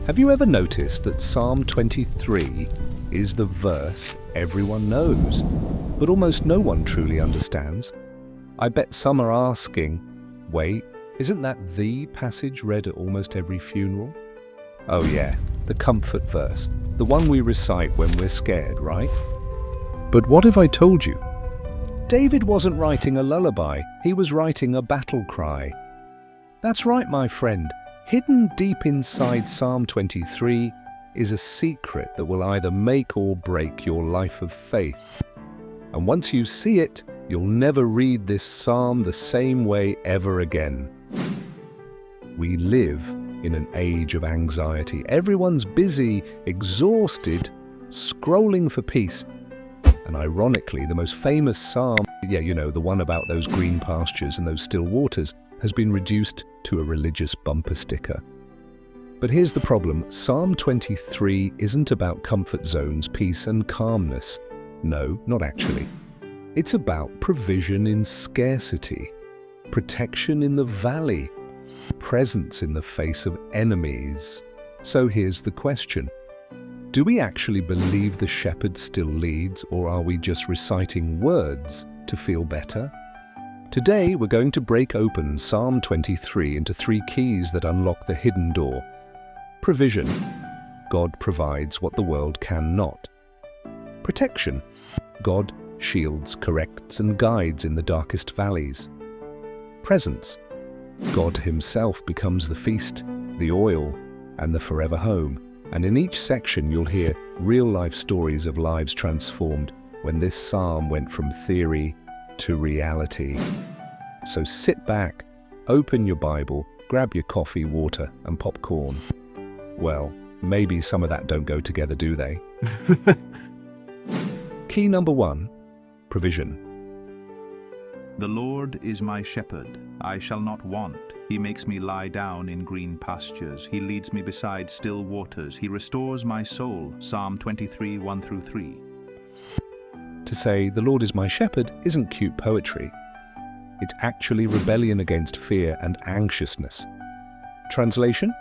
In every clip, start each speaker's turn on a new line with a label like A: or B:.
A: Have you ever noticed that Psalm 23 is the verse everyone knows, but almost no one truly understands? I bet some are asking, wait, isn't that the passage read at almost every funeral? Oh yeah, the comfort verse, the one we recite when we're scared, right? But what if I told you? David wasn't writing a lullaby, he was writing a battle cry. That's right, my friend. Hidden deep inside Psalm 23 is a secret that will either make or break your life of faith. And once you see it, you'll never read this psalm the same way ever again. We live in an age of anxiety. Everyone's busy, exhausted, scrolling for peace. And ironically, the most famous psalm, the one about those green pastures and those still waters, has been reduced to a religious bumper sticker. But here's the problem. Psalm 23 isn't about comfort zones, peace and calmness. No, not actually. It's about provision in scarcity, protection in the valley, presence in the face of enemies. So here's the question. Do we actually believe the shepherd still leads, or are we just reciting words to feel better? Today, we're going to break open Psalm 23 into 3 keys that unlock the hidden door. Provision. God provides what the world cannot. Protection. God shields, corrects, and guides in the darkest valleys. Presence. God himself becomes the feast, the oil, and the forever home. And in each section, you'll hear real-life stories of lives transformed when this psalm went from theory to reality. So sit back, open your Bible, grab your coffee, water, and popcorn. Well, maybe some of that don't go together, do they? Key number 1, provision.
B: The Lord is my shepherd, I shall not want. He makes me lie down in green pastures. He leads me beside still waters. He restores my soul. Psalm 23, 1-3.
A: To say, the Lord is my shepherd, isn't cute poetry. It's actually rebellion against fear and anxiousness. Translation?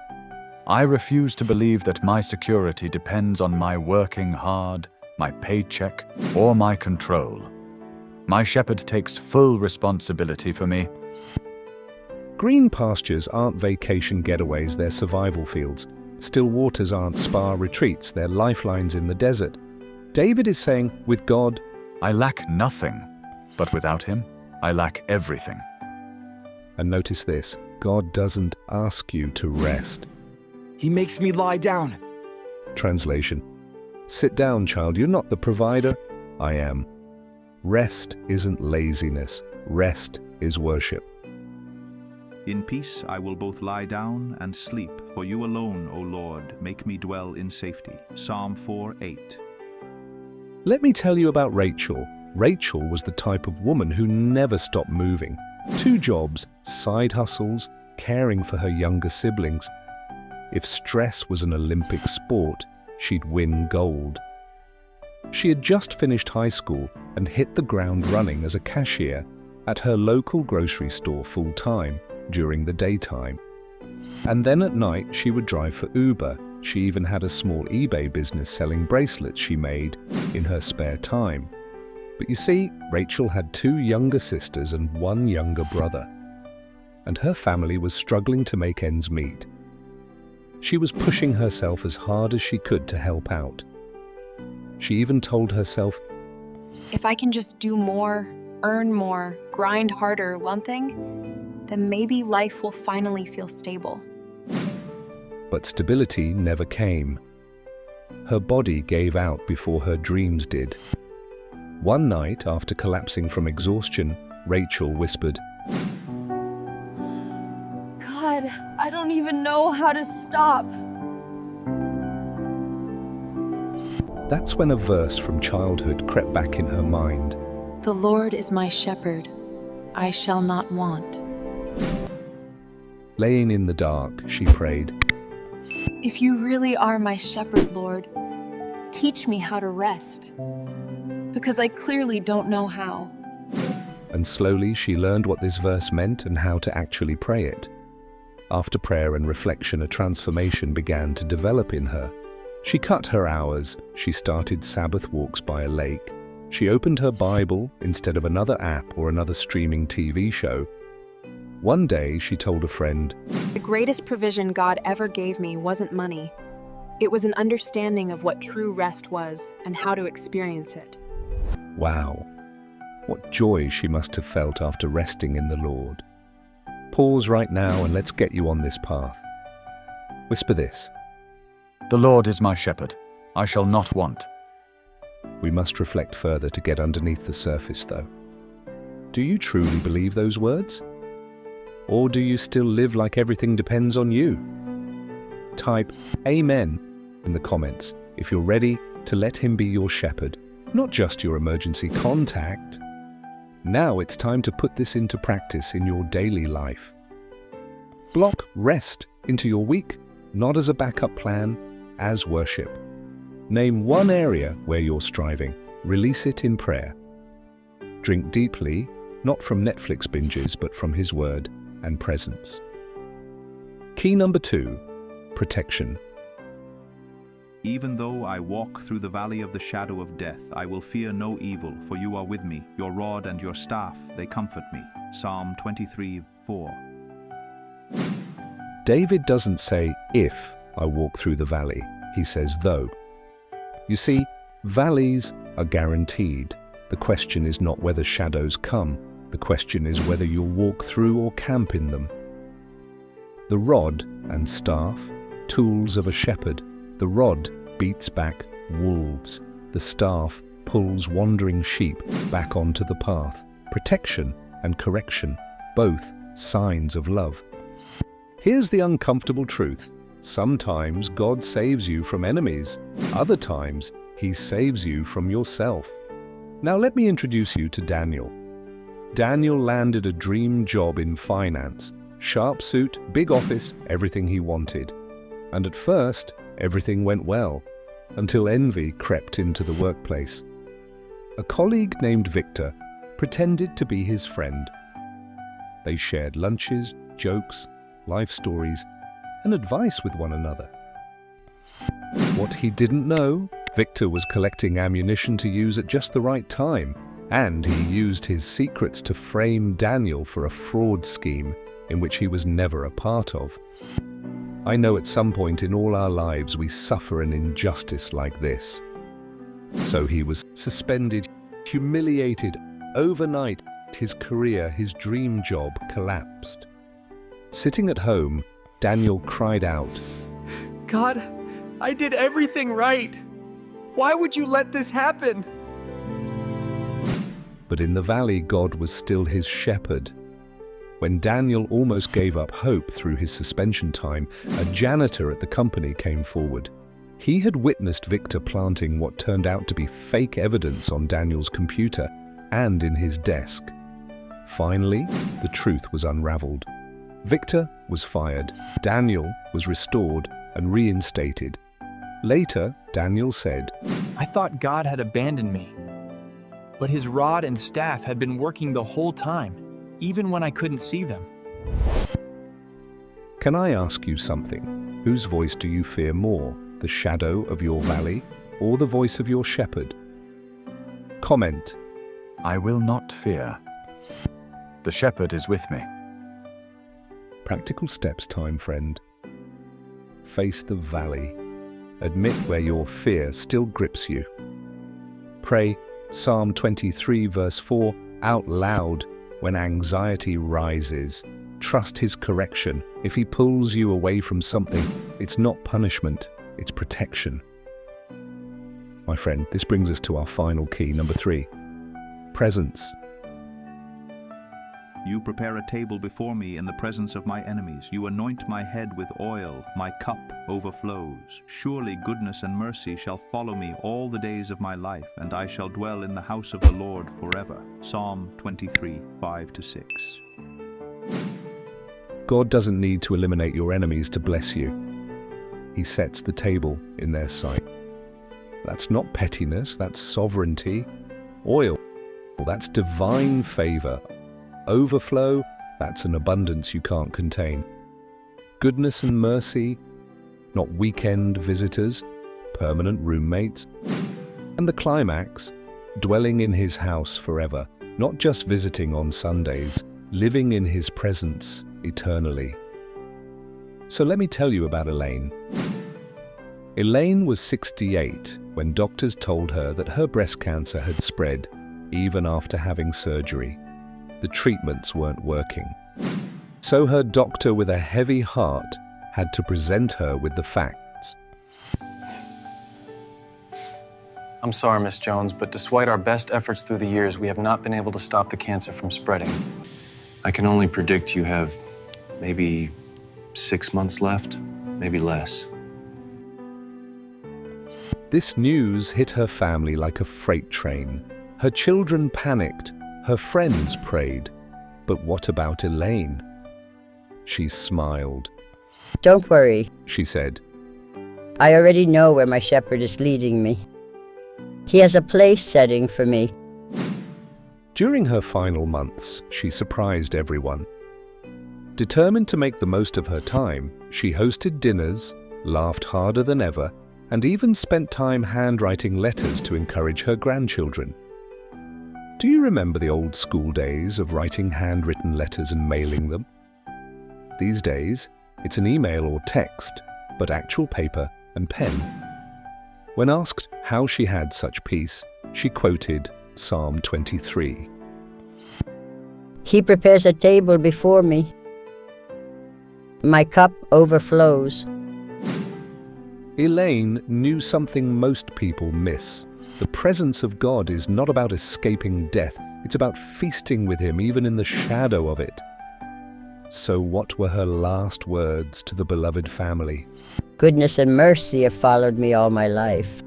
C: I refuse to believe that my security depends on my working hard, my paycheck, or my control. My shepherd takes full responsibility for me.
A: Green pastures aren't vacation getaways, they're survival fields. Still waters aren't spa retreats, they're lifelines in the desert. David is saying, with God,
C: I lack nothing, but without him, I lack everything.
A: And notice this, God doesn't ask you to rest.
D: He makes me lie down.
A: Translation. Sit down, child, you're not the provider, I am. Rest isn't laziness, rest is worship.
B: In peace I will both lie down and sleep, for you alone, O Lord, make me dwell in safety. Psalm 4:8.
A: Let me tell you about Rachel. Rachel was the type of woman who never stopped moving. 2 jobs, side hustles, caring for her younger siblings. If stress was an Olympic sport, she'd win gold. She had just finished high school and hit the ground running as a cashier at her local grocery store full-time during the daytime. And then at night she would drive for Uber. She even had a small eBay business selling bracelets she made in her spare time. But you see, Rachel had 2 younger sisters and 1 younger brother. And her family was struggling to make ends meet. She was pushing herself as hard as she could to help out. She even told herself,
E: if I can just do more, earn more, grind harder, one thing, then maybe life will finally feel stable.
A: But stability never came. Her body gave out before her dreams did. One night, after collapsing from exhaustion, Rachel whispered,
F: God, I don't even know how to stop.
A: That's when a verse from childhood crept back in her mind.
E: The Lord is my shepherd, I shall not want.
A: Laying in the dark, she prayed,
E: If you really are my shepherd, Lord, teach me how to rest, because I clearly don't know how.
A: And slowly she learned what this verse meant and how to actually pray it. After prayer and reflection, a transformation began to develop in her. She cut her hours. She started Sabbath walks by a lake. She opened her Bible instead of another app or another streaming TV show. One day, she told a friend,
E: The greatest provision God ever gave me wasn't money. It was an understanding of what true rest was and how to experience it.
A: wow, what joy she must have felt after resting in the Lord. Pause right now and let's get you on this path. Whisper this.
C: The Lord is my shepherd. I shall not want.
A: We must reflect further to get underneath the surface, though. Do you truly believe those words? Or do you still live like everything depends on you? Type Amen in the comments if you're ready to let Him be your shepherd, not just your emergency contact. Now it's time to put this into practice in your daily life. Block rest into your week, not as a backup plan, as worship. Name one area where you're striving. Release it in prayer. Drink deeply, not from Netflix binges, but from His Word and presence. Key number 2, protection.
B: Even though I walk through the valley of the shadow of death, I will fear no evil, for you are with me. Your rod and your staff, they comfort me. Psalm 23:4.
A: David doesn't say, if I walk through the valley. He says, though. You see, valleys are guaranteed. The question is not whether shadows come. The question is whether you'll walk through or camp in them. The rod and staff, tools of a shepherd. The rod beats back wolves. The staff pulls wandering sheep back onto the path. Protection and correction, both signs of love. Here's the uncomfortable truth. Sometimes God saves you from enemies. Other times, He saves you from yourself. Now let me introduce you to Daniel. Daniel landed a dream job in finance. Sharp suit, big office, everything he wanted. And at first, everything went well, until envy crept into the workplace. A colleague named Victor pretended to be his friend. They shared lunches, jokes, life stories, and advice with one another. What he didn't know, Victor was collecting ammunition to use at just the right time, and he used his secrets to frame Daniel for a fraud scheme in which he was never a part of. I know at some point in all our lives we suffer an injustice like this. So he was suspended, humiliated. Overnight, his career, his dream job collapsed. Sitting at home, Daniel cried out,
D: God, I did everything right. Why would you let this happen?
A: but in the valley God was still his shepherd. When Daniel almost gave up hope through his suspension time, a janitor at the company came forward. He had witnessed Victor planting what turned out to be fake evidence on Daniel's computer and in his desk. Finally, the truth was unraveled. Victor was fired, Daniel was restored and reinstated. Later, Daniel said,
D: I thought God had abandoned me, but his rod and staff had been working the whole time, even when I couldn't see them.
A: "Can I ask you something? Whose voice do you fear more, the shadow of your valley or the voice of your shepherd?" Comment.
C: I will not fear. The shepherd is with me.
A: Practical steps time, friend. Face the valley. Admit where your fear still grips you. Pray Psalm 23 verse 4 out loud when anxiety rises. Trust his correction. If he pulls you away from something, it's not punishment, it's protection. My friend, this brings us to our final key, number 3. Presence.
B: You prepare a table before me in the presence of my enemies. You anoint my head with oil. My cup overflows. Surely goodness and mercy shall follow me all the days of my life, and I shall dwell in the house of the Lord forever. Psalm 23, 5-6.
A: God doesn't need to eliminate your enemies to bless you. He sets the table in their sight. That's not pettiness, that's sovereignty. Oil, that's divine favor. Overflow, that's an abundance you can't contain. goodness and mercy, not weekend visitors, permanent roommates. And the climax, dwelling in his house forever, not just visiting on Sundays, living in his presence eternally. So let me tell you about Elaine. Elaine was 68 when doctors told her that her breast cancer had spread even after having surgery. The treatments weren't working. So her doctor, with a heavy heart, had to present her with the facts.
G: I'm sorry, Miss Jones, but despite our best efforts through the years, we have not been able to stop the cancer from spreading. I can only predict you have maybe 6 months left, maybe less.
A: This news hit her family like a freight train. Her children panicked, her friends prayed. But what about Elaine? She smiled.
H: Don't worry,
A: She said,
H: I already know where my shepherd is leading me. He has a place setting for me.
A: during her final months, she surprised everyone. Determined to make the most of her time, she hosted dinners, laughed harder than ever, and even spent time handwriting letters to encourage her grandchildren. Do you remember the old school days of writing handwritten letters and mailing them? These days, it's an email or text, but actual paper and pen. When asked how she had such peace, she quoted Psalm 23.
H: He prepares a table before me. My cup overflows.
A: Elaine knew something most people miss. The presence of God is not about escaping death, it's about feasting with Him even in the shadow of it. So what were her last words to the beloved family?
H: Goodness and mercy have followed me all my life.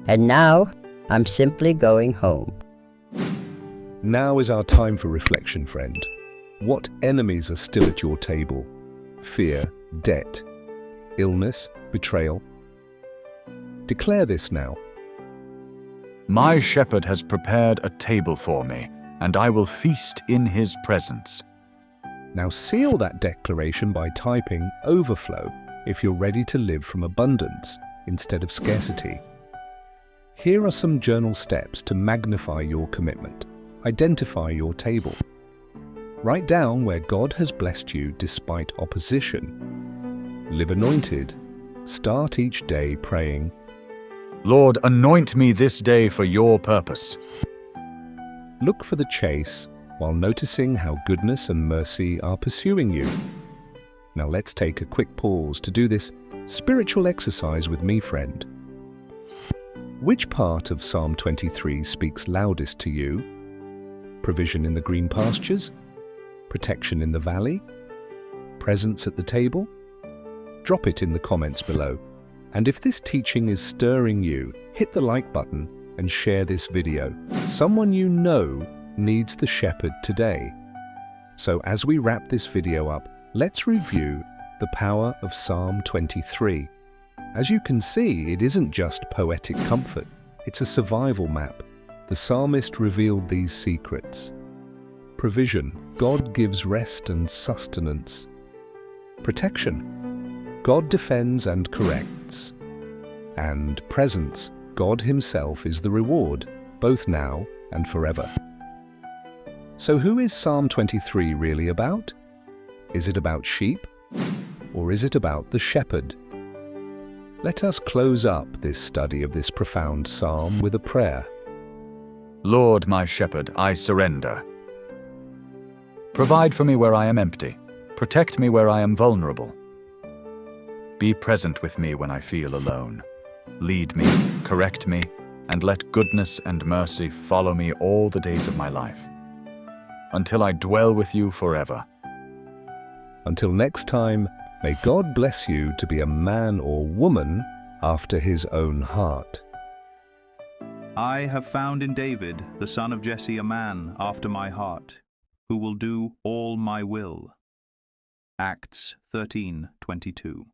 H: And now, I'm simply going home.
A: Now is our time for reflection, friend. What enemies are still at your table? Fear, debt, illness, betrayal? Declare this now.
C: My shepherd has prepared a table for me, and I will feast in his presence.
A: Now seal that declaration by typing overflow if you're ready to live from abundance instead of scarcity. Here are some journal steps to magnify your commitment. Identify your table. Write down where God has blessed you despite opposition. Live anointed. Start each day praying,
C: Lord, anoint me this day for your purpose.
A: Look for the chase while noticing how goodness and mercy are pursuing you. Now let's take a quick pause to do this spiritual exercise with me, friend. Which part of Psalm 23 speaks loudest to you? Provision in the green pastures? Protection in the valley? Presence at the table? Drop it in the comments below. And if this teaching is stirring you, hit the like button and share this video. Someone you know needs the shepherd today. So as we wrap this video up, let's review the power of Psalm 23. As you can see, it isn't just poetic comfort, it's a survival map. The psalmist revealed these secrets. Provision, God gives rest and sustenance. Protection, God defends and corrects. And presence, God Himself is the reward, both now and forever. So who is Psalm 23 really about? Is it about sheep? Or is it about the shepherd? Let us close up this study of this profound psalm with a prayer.
C: Lord, my shepherd, I surrender. Provide for me where I am empty. Protect me where I am vulnerable. Be present with me when I feel alone. Lead me, correct me, and let goodness and mercy follow me all the days of my life, until I dwell with you forever.
A: Until next time, may God bless you to be a man or woman after His own heart.
B: I have found in David, the son of Jesse, a man after my heart, who will do all my will. Acts 13:22.